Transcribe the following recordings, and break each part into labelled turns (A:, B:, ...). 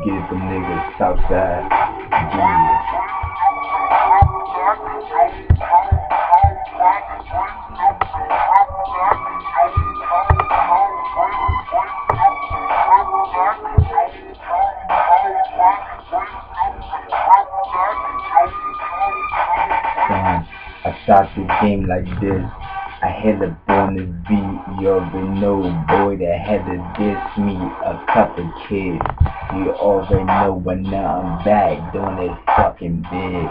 A: get them niggas Southside. Yeah. I start the game like this. I hit up on the beat, you already know, boy, that had to diss me a couple kids. You already know, but now I'm back doing it fucking big.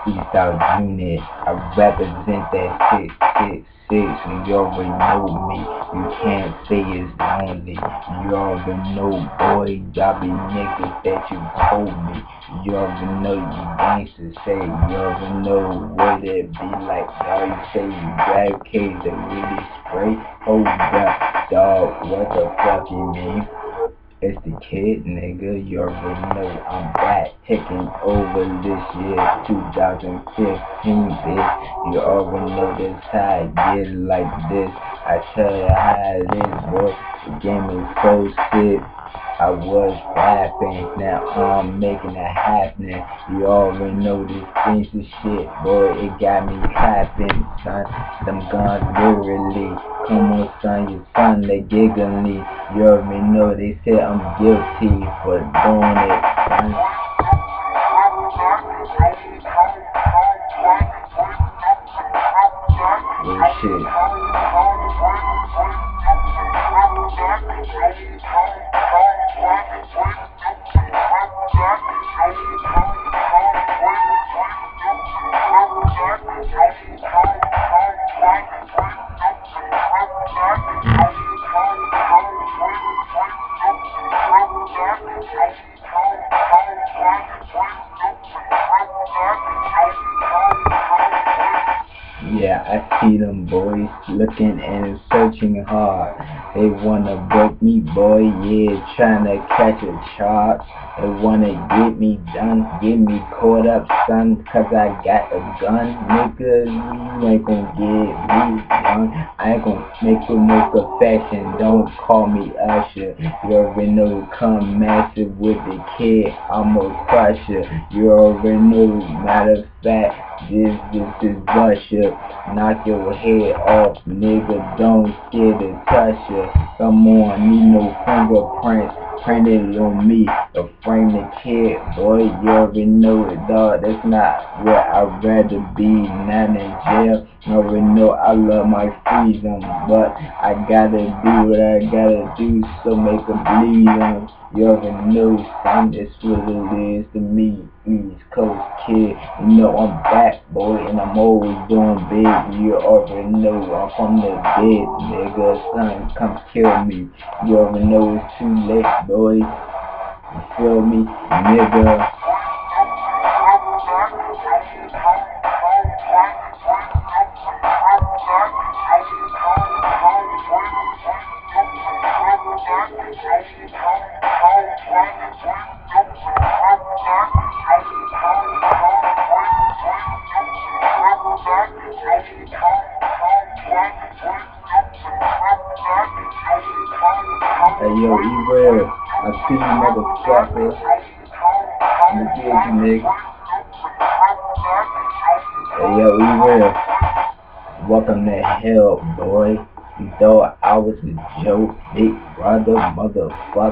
A: East South Unit, I represent that 666. You already know me, you can't say it's lonely. You already know, boy, y'all be niggas that you told me. You already know you gangsters say, you already know what it be like. Dog, you say you grab K's that really spray. Hold up, dog, what the fuck you mean? It's the kid, nigga, you already know I'm back, taking over this year, 2015, bitch. You already know this how I get like this. I tell you how it is, boy. The game is so sick. I was rapping, now I'm making it happening. You already know this gangsta shit, boy, it got me clapping, son. Them guns literally, come on son, your son, they giggling. You already know they said I'm guilty for doing it, son. Real shit. Yeah, I see them boys looking and searching hard. They wanna break me, boy, yeah, tryna catch a charge. They wanna get me done, get me caught up, son, cause I got a gun. Nigga, you ain't gon' get me done. I ain't gon' make you no confession, don't call me Usher. You already know, come massive with the kid, I'ma crush you. You already know, matter of fact, this is Russia. Knock your head off, nigga, don't scare to touch ya. Come on, need no fingerprints printed on me to frame the kid, boy, you already know it, dog. That's not where I'd rather be, not in jail. You already know I love my freedom, but I gotta do what I gotta do, so make a bleed on. You already know, son, that's what it is to me, East Coast kid. You know I'm back, boy, and I'm always doing big. You already know I'm from the dead, nigga. Son, come kill me. You already know it's too late, boy. You feel me, nigga? Hey yo, E-Real, I see you motherfucker. I'ma get you, nigga. Hey yo, E-Real, welcome to hell, boy. You thought I was a joke, big brother, motherfucker.